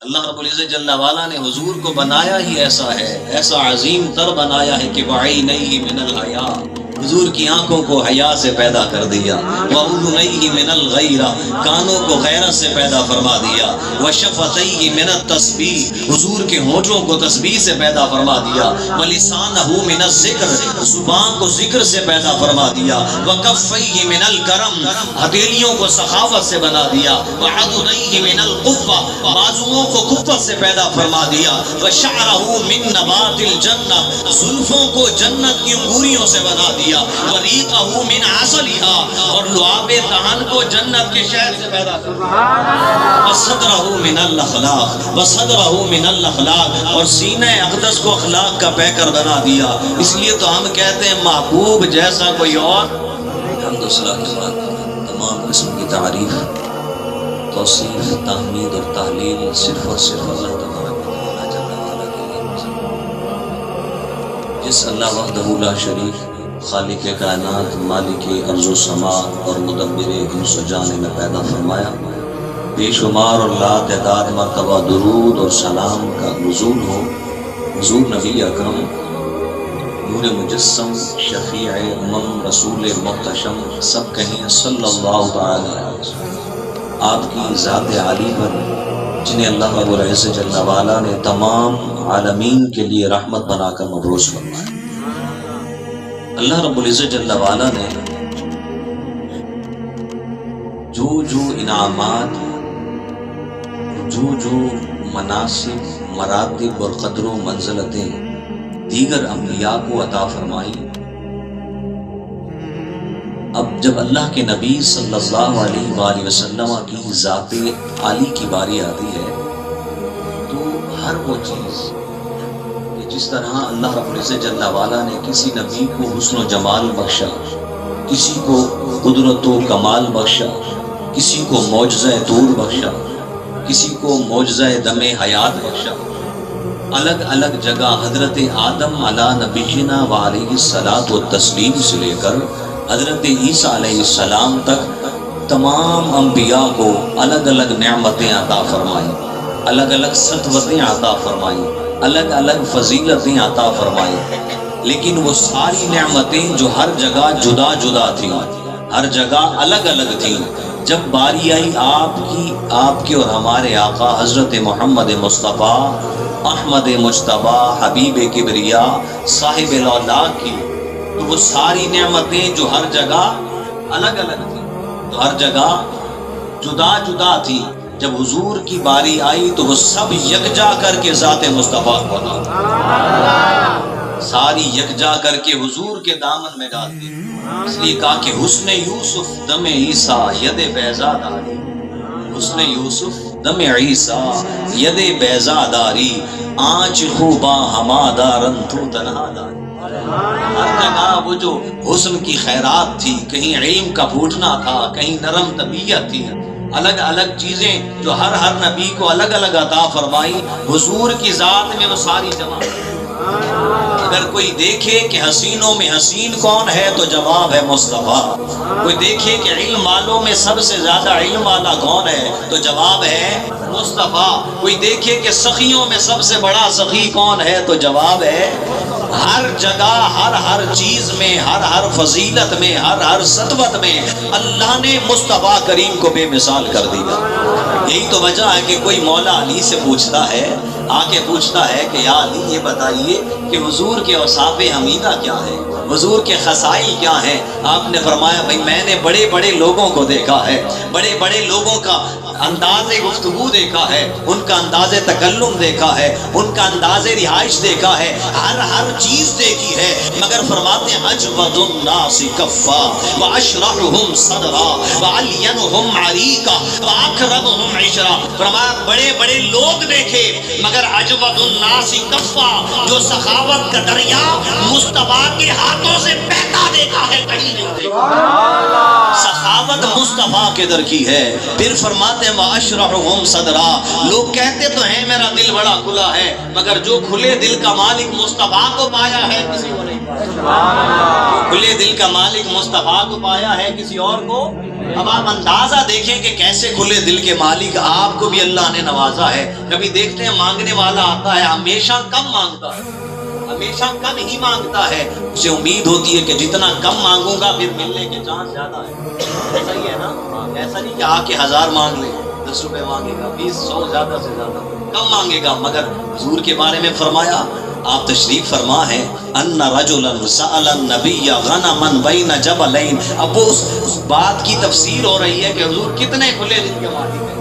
اللہ رب العزت جل وعلا نے حضور کو بنایا ہی ایسا ہے، ایسا عظیم تر بنایا ہے کہ وعینیہ من الحیا، حضور کی آنکھوں کو حیا سے پیدا کر دیا، وَأُذُنَيْهِ مِنَ الْغَيْرَةِ، کانوں کو غیرت سے پیدا فرما دیا، وَشَفَتَيْهِ مِنَ التَّسْبِیح، حضور کے ہونٹوں کو تسبیح سے پیدا فرما دیا، وَلِسَانَهُ مِنَ الذِّکْر، زبان کو ذکر سے پیدا فرما دیا، وَكَفَّيْهِ مِنَ الْکَرَم، ہتھیلیوں کو سخاوت سے بنا دیا، وَعَضُدَيْهِ مِنَ الْقُوَّةِ، بازوؤں کو قوت سے پیدا فرما دیا، وَشَعْرَهُ مِن نَبَاتِ الْجَنَّةِ، زلفوں کو جنت کی انگوریوں سے بنا دیا، وَرِيقَهُ مِنْ عَسَلِهَا، اور لعاب دہن کو جنت کے شہد سے پیدا فرما دیا، وَصَدْرَهُ مِنَ الْأَخْلَاقِ، وَصَدْرَهُ مِنَ الْأَخْلَاقِ، اور سینہ اقدس کو اخلاق کا پیکر بنا دیا۔ اس لیے تو ہم کہتے ہیں محبوب جیسا کوئی اور حمد و ثنا کے بعد تمام قسم کی تعریف، توصیف، تحمید اور تحلیل صرف اور صرف اللہ تبارک و تعالی جل وعلا کے لیے، جس اللہ وحدہ لا شریک، خالق کائنات، مالک ارض و سما اور مدبر انس و جان میں پیدا فرمایا، بے شمار اور لا تعداد مرتبہ درود اور سلام کا نزول ہو حضور نبی اکرم، نور مجسم، شفیع امم، رسول محتشم، سب کہیں صلی اللہ تعالی علیہ وسلم، آپ کی ذات عالی پر جنہیں اللہ رب العزت جل وعلا نے تمام عالمین کے لیے رحمت بنا کر مبعوث فرمایا۔ اللہ رب العزت جل وعلا نے جو انعامات، جو مناسب، مراتب اور قدر و منزلتیں دیگر انبیاء کو عطا فرمائی، اب جب اللہ کے نبی صلی اللہ علیہ وآلہ وسلم کی ذات عالی کی باری آتی ہے تو ہر وہ چیز کہ جس طرح اللہ رب العزت جل وعلا نے کسی نبی کو حسن و جمال بخشا، کسی کو قدرت و کمال بخشا، کسی کو معجزہ طور بخشا، کسی کو معجزہ دم حیات بخشا، الگ الگ جگہ حضرت آدم علی نبینا و علیہ الصلاۃ والتسلیم سے لے کر حضرت عیسیٰ علیہ السلام تک تمام انبیاء کو الگ الگ نعمتیں عطا فرمائیں، الگ الگ سطوتیں عطا فرمائیں، الگ الگ فضیلتیں عطا فرمائیں، لیکن وہ ساری نعمتیں جو ہر جگہ جدا جدا تھیں، ہر جگہ الگ الگ تھیں، جب باری آئی آپ کی اور ہمارے آقا حضرت محمد مصطفیٰ احمد مجتبیٰ حبیب کبریا صاحب الاولاق کی، تو وہ ساری نعمتیں جو ہر جگہ الگ الگ تھیں، تو ہر جگہ جدا جدا تھی، جب حضور کی باری آئی تو وہ سب یکجا کر کے ذات مصطفیٰ کو عطا، ساری یکجا کر کے حضور کے دامن میں ڈال دی۔ اس لیے کہا کہ حسن یوسف دم عیسیٰ ید بیضا داری، حسن یوسف دم عیسیٰ ید بیضا داری، آنچ خوباں ہما دارن تو تنہا داری۔ ہر جگہ وہ جو حسن کی خیرات تھی، کہیں علم کا پھوٹنا تھا، کہیں نرم طبیعت تھی، الگ الگ چیزیں جو ہر نبی کو الگ الگ عطا فرمائی، حضور کی ذات میں وہ ساری جمع۔ اگر کوئی دیکھے کہ حسینوں میں حسین کون ہے تو جواب ہے مصطفیٰ، کوئی دیکھے کہ علم والوں میں سب سے زیادہ علم والا کون ہے تو جواب ہے مصطفیٰ، کوئی دیکھے کہ سخیوں میں سب سے بڑا سخی کون ہے تو جواب ہے۔ ہر جگہ ہر چیز میں، ہر فضیلت میں، ہر سطوت میں اللہ نے مصطفیٰ کریم کو بے مثال کر دیا۔ یہی تو وجہ ہے کہ کوئی مولا علی سے پوچھتا ہے، آ کے پوچھتا ہے کہ یا علی یہ بتائیے کہ حضور کے اوصاف حمیدہ کیا ہے، حضور کے خصائل کیا ہیں؟ آپ نے فرمایا بھائی میں نے بڑے بڑے لوگوں کو دیکھا ہے، بڑے بڑے لوگوں کا انداز گفتگو دیکھا ہے، ان کا انداز تکلم دیکھا ہے، ان کا انداز رہائش دیکھا ہے، ہر چیز دیکھی ہے، مگر فرماتے ہیں اجود الناس کفا واشرحهم صدرا وعلینهم عریقا واکرمهم عشرا، فرمایا بڑے بڑے لوگ دیکھے مگر اجود الناس کفا، جو سخاوت کا دریا مصطفیٰ کے ہاتھوں سے بہتا دیکھا ہے کہیں نہیں دیکھا۔ سخاوت مصطفیٰ کے در کی ہے۔ پھر فرماتے ہیں وَأَشْرَحُهُمْ صَدْرًا، لوگ کہتے تو ہیں میرا دل بڑا کھلا ہے، مگر جو کھلے دل کا مالک مصطفیٰ کو پایا ہے کسی کو نہیں پایا۔ کھلے دل کا مالک مصطفیٰ کو پایا ہے کسی اور کو۔ اب آپ اندازہ دیکھیں کہ کیسے کھلے دل کے مالک آپ کو بھی اللہ نے نوازا ہے۔ کبھی دیکھتے ہیں مانگنے والا آتا ہے ہمیشہ کم مانگتا ہے، ہمیشہ کم ہی مانگتا ہے، اسے امید ہوتی ہے کہ جتنا کم مانگوں گا پھر ملنے کے چانس زیادہ ہے۔ ایسا ہی ہے نا، ایسا نہیں کہ آ کے 1000 مانگ لے، 10 روپے مانگے گا، 20 100 زیادہ سے زیادہ کم مانگے گا۔ مگر حضور کے بارے میں فرمایا، آپ تشریف فرما ہے، ان رجلا سأل النبی غنما بین جبلین۔ اب وہ اس بات کی تفسیر ہو رہی ہے کہ حضور کتنے کھلے دل کے مالک ہیں۔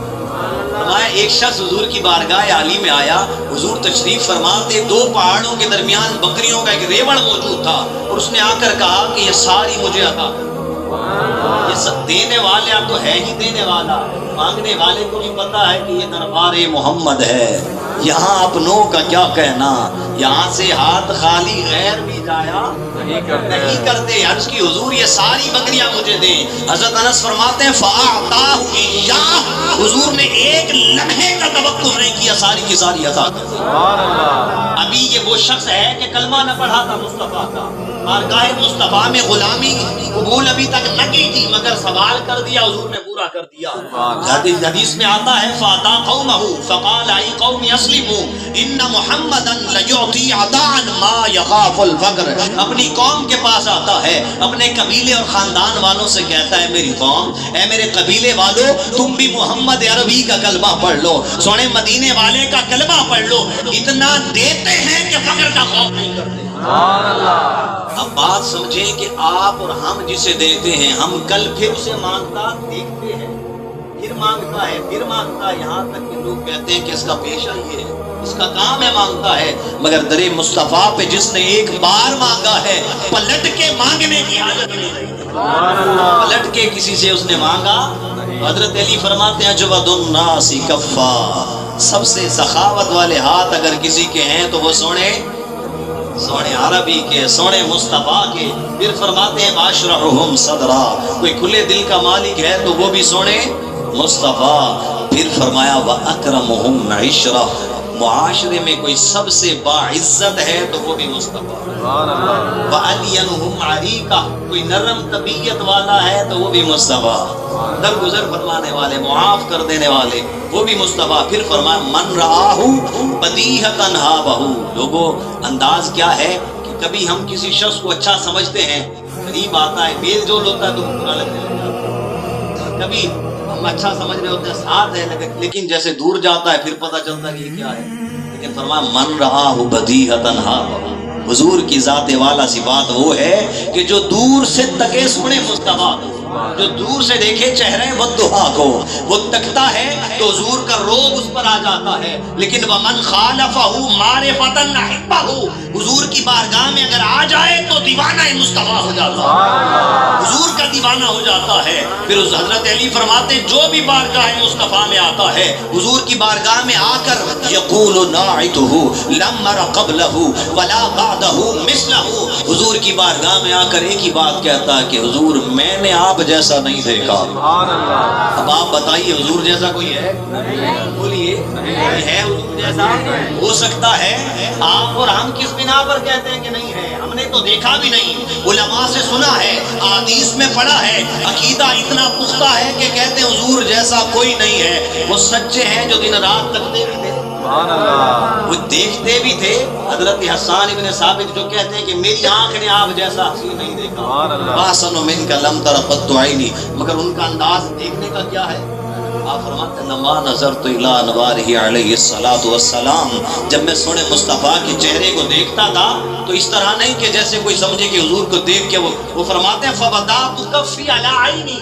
فرمایا ایک شخص حضور کی بارگاہ عالی میں آیا، حضور تشریف فرماتے، 2 پہاڑوں کے درمیان بکریوں کا ایک ریوڑ موجود تھا، اور اس نے آ کر کہا کہ یہ ساری مجھے عطا کر۔ یہ سب دینے والے اب تو ہے ہی دینے والا، مانگنے والے کو بھی پتا ہے کہ یہ دربار محمد ہے، یہاں اپنوں کا کیا کہنا، یہاں سے ہاتھ خالی غیر بھی جایا نہیں کرتے۔ عرض کی حضور یہ ساری بکریاں مجھے دیں۔ حضرت انس فرماتے ہیں فَأَعْطَاهُ إِيَّاهُ، حضور نے ایک لمحے کا توقف نہیں کیا، ساری کی ساری عطا کر دی۔ ابھی یہ وہ شخص ہے کہ کلمہ نہ پڑھا تھا مصطفیٰ کا، بارگاہ مصطفیٰ میں غلامی قبول ابھی تک نہ کی تھی، مگر سوال کر دیا، حضور نے پورا کر دیا۔ حدیث میں آتا ہے فَأَتَىٰ قَوْمَهُ فَقَالَ أَيْ قَوْمِ أَسْلِمُوا إِنَّ مُحَمَّدًا لَيُعْطِي عَطَاءً مَا يَخَافُ الْفَقْرَ۔ اپنی قوم کے پاس آتا ہے، اپنے قبیلے اور خاندان والوں سے کہتا ہے میری قوم، اے میرے قبیلے والوں، تم بھی محمد عربی کا کلمہ پڑھ لو، سونے مدینے والے کا کلمہ پڑھ لو، اتنا دیتے ہیں کہ فقر کا خوف نہیں کرتے۔ اب بات سمجھیں کہ آپ اور ہم جسے دیتے ہیں، ہم کل پھر اسے مانگتا دیکھتے ہیں، پھر مانگتا ہے، پھر مانگتا ہے، یہاں تک کہ لوگ کہتے ہیں کہ اس کا پیشہ یہ ہے، اس کا کام ہے مانگتا ہے۔ مگر در مصطفیٰ پہ جس نے ایک بار مانگا ہے، پلٹ کے مانگنے کی حاجت نہیں رہی، پلٹ کے کسی سے اس نے مانگا۔ حضرت علی فرماتے ہیں اجود الناس کفا، سب سے سخاوت والے ہاتھ اگر کسی کے ہیں تو وہ سونے عربی کے، سونے مصطفیٰ کے۔ پھر فرماتے ہیں باشرحہم صدرا، کوئی کھلے دل کا مالک ہے تو وہ بھی سونے مصطفیٰ۔ پھر فرمایا وَأَكْرَمُهُمْ عِشْرًا، معاشرے میں کوئی سب سے باعزت ہے تو وہ بھی مصطفیٰ۔ وَأَلْيَنُهُمْ عَرِيقًا، کوئی نرم طبیعت والا ہے تو وہ بھی مصطفیٰ، درگزر فرمانے والے، معاف کر دینے والے، وہ بھی مصطفیٰ۔ پھر فرمایا من رآہ بدیہۃ ہابہ، لوگوں انداز کیا ہے کہ کبھی ہم کسی شخص کو اچھا سمجھتے ہیں، قریب آتا ہے، میل جول ہوتا ہے تو برا لگنے لگتا ہے، کبھی ہم اچھا سمجھ رہے ہوتے ہیں، ساتھ ہے، لیکن جیسے دور جاتا ہے پھر پتہ چلتا ہے کہ یہ کیا ہے۔ لیکن فرمایا من رآہ بدیہۃ ہابہ، حضور کی ذات والا سی بات وہ ہے کہ جو دور سے تکے سنے مصطفیٰ، جو دور سے دیکھے چہرے والضحیٰ کو، وہ تکتا ہے تو حضور کا روب اس پر آ جاتا ہے۔ لیکن ومن خالفہ معرفۃ احبہ، حضور کی بارگاہ میں اگر آ جائے تو دیوانہ مصطفیٰ ہو جاتا ہے، حضور کا دیوانہ ہو جاتا ہے۔ پھر اس حضرت علی فرماتے ہیں جو بھی بارگاہ مصطفیٰ میں آتا ہے، حضور کی بارگاہ میں آ کر یقول ناعتہ لم مر قبلہ ولا بعدہ مثلہ، حضور کی بارگاہ میں آ کر ایک ہی بات کہتا ہے کہ حضور میں نے آپ جیسا نہیں دیکھا۔ اب آپ بتائیے حضور جیسا کوئی ہے؟ بولیے ہے حضور جیسا؟ ہو سکتا ہے۔ آپ اور ہم کس بنا پر کہتے ہیں کہ نہیں ہے؟ ہم نے تو دیکھا بھی نہیں، علماء سے سنا ہے، احادیث میں پڑھا ہے، عقیدہ اتنا پختہ ہے کہ کہتے ہیں حضور جیسا کوئی نہیں ہے۔ وہ سچے ہیں جو دن رات تکتے بھی تھے، وہ دیکھتے بھی تھے۔ حضرت حسان ابن ثابت جو کہتے ہیں کہ میری آنکھ نے آپ جیسا حسین نہیں دیکھا، وَأَحْسَنُ مِنْكَ لَمْ تَرَ قَطُّ عَيْنِي، مگر ان کا انداز دیکھنے کا کیا ہے؟ آپ فرماتے ہیں لَمَا نَظَرْتُ إِلَىٰ أَنْوَارِهِ عَلَيْهِ الصَّلَاةُ وَالسَّلَامُ، جب میں سونے مصطفیٰ کے چہرے کو دیکھتا تھا تو اس طرح نہیں کہ جیسے کوئی سمجھے کہ حضور کو دیکھ کے وہ فرماتے ہیں فَوَضَعْتُ كَفِّي عَلَىٰ عَيْنِي،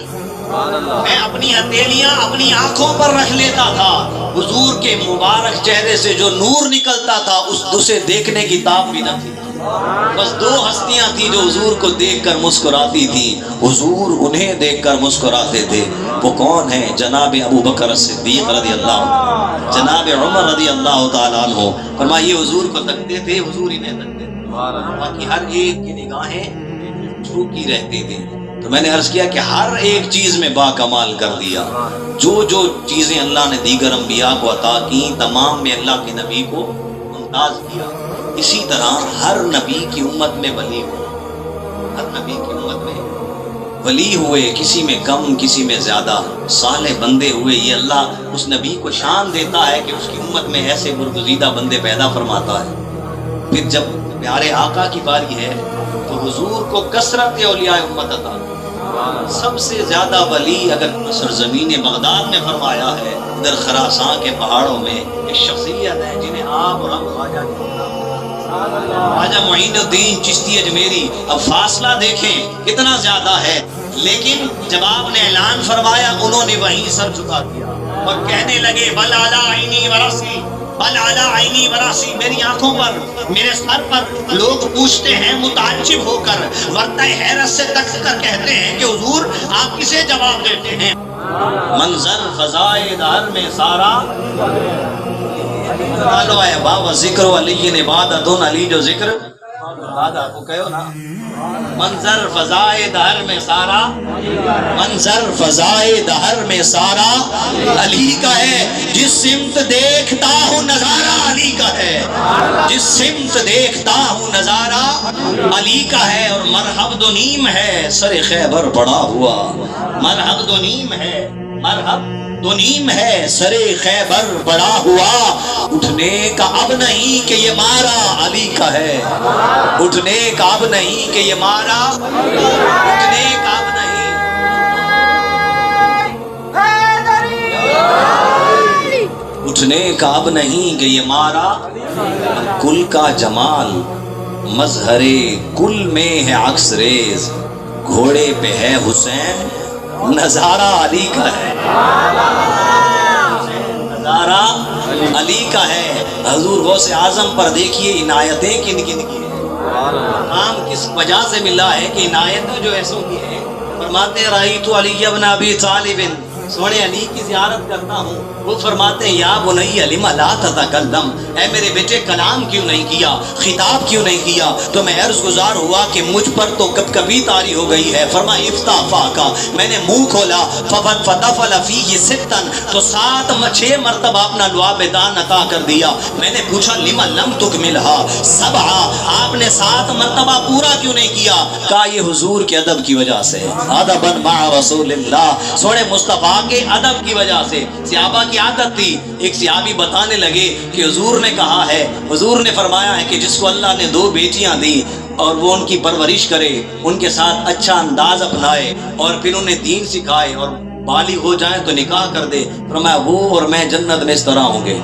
میں اپنی ہتھیلیاں اپنی آنکھوں پر رکھ لیتا تھا، حضور کے مبارک چہرے سے جو نور نکلتا تھا اسے دیکھنے کی تاب بھی نہ تھی۔ بس 2 ہستیاں تھیں جو حضور کو دیکھ کر مسکراتی تھی، حضور انہیں دیکھ کر مسکراتے تھے۔ وہ کون ہیں؟ جناب ابو بکر صدیق رضی اللہ عنہ، جناب عمر رضی اللہ تعالیٰ عنہ۔ فرمایا یہ حضور کو تکتے تھے، حضور انہیں تکتے تھے، باقی ہر ایک کی نگاہیں جھوکی رہتی تھی۔ تو میں نے عرض کیا کہ ہر ایک چیز میں با کمال کر دیا. جو چیزیں اللہ نے دیگر انبیاء کو عطا کی تمام میں اللہ کے نبی کو ممتاز کیا. اسی طرح ہر نبی کی امت میں ولی ہوئے، ہر نبی کی امت میں ولی ہوئے، کسی میں کم کسی میں زیادہ صالح بندے ہوئے. یہ اللہ اس نبی کو شان دیتا ہے کہ اس کی امت میں ایسے برگزیدہ بندے پیدا فرماتا ہے. پھر جب پیارے آقا کی باری ہے تو حضور کو کثرت اولیاء امت عطا. سب سے زیادہ ولی اگر سرزمین بغداد میں فرمایا ہے، ادھر خراسان کے پہاڑوں میں ایک شخصیت ہے جنہیں آپ اور ہم خواجہ معین الدین چشتی اجمیری. اب فاصلہ دیکھیں کتنا زیادہ ہے، لیکن جب آپ نے اعلان فرمایا انہوں نے وہیں سر جھکا دیا اور کہنے لگے بل علی عینی ورسی، بل علی عینی وراسی. میری آنکھوں پر، میرے سر پر لوگ پوچھتے ہیں متعجب ہو کر، ورطہ حیرت سے تک کر کہتے ہیں کہ حضور آپ کسے جواب دیتے ہیں؟ منظر فضائے دہر میں سارا لو ہے بابا ذکر علی نے عبادت علی جو ذکر عبادت کو کہو نا. منظر فضائے دہر میں سارا، منظر فضائے دہر میں سارا علی کا ہے. جس سمت دیکھتا ہوں نظارہ علی کا ہے، جس سمت دیکھتا ہوں نظارہ علی کا ہے. اور مرحب دو نیم ہے سر خیبر پڑا ہوا، مرحب دو نیم ہے، مرحب دو نیم ہے سر خیبر بڑا ہوا. اٹھنے کا اب نہیں کہ یہ مارا علی کا ہے، اٹھنے کا اب نہیں کہ یہ مارا، اٹھنے کا اب نہیں. اٹھنے کا اب نہیں کہ یہ مارا. کل کا جمال مظہر کل میں ہے عکس ریز، گھوڑے پہ ہے حسین نظارہ علی کا ہے، نظارہ علی کا ہے. حضور غوث اعظم پر دیکھیے عنایتیں کن کن کی ہیں، کام کس وجہ سے ملا ہے کہ عنایتیں جو ایسوں کی ہیں. فرماتے ہیں رأیت علی ابن ابی طالب، سونے علی کی زیارت کرتا ہوں. وہ فرماتے ہیں یا بنی لم لا تتکلم، اے میرے بیٹے کلام کیوں نہیں کیا، خطاب کیوں نہیں کیا؟ تو میں عرض گزار ہوا کہ مجھ پر تو کب کبھی طاری ہو گئی ہے. فرمایا افتح فاکا، میں نے منہ کھولا فتفل فیہ ستن، تو 6 مرتبہ اپنا لعاب دان عطا کر دیا. میں نے پوچھا لم لم تکملھا سبعا، آپ نے 7 مرتبہ پورا کیوں نہیں کیا؟ کہا یہ حضور کے ادب کی وجہ سے، ادبا مع رسول اللہ، سونے مصطفیٰ کے ادب کی وجہ سے. صحابہ کی عادت تھی، ایک صحابی بتانے لگے کہ حضور نے کہا ہے، حضور نے فرمایا ہے کہ جس کو اللہ نے 2 بیٹیاں دی اور وہ ان کی پرورش کرے، ان کے ساتھ اچھا انداز اپنائے اور پھر انہیں دین سکھائے اور بالغ ہو جائیں تو نکاح کر دے، فرمایا وہ اور میں جنت میں اس طرح ہوں گے.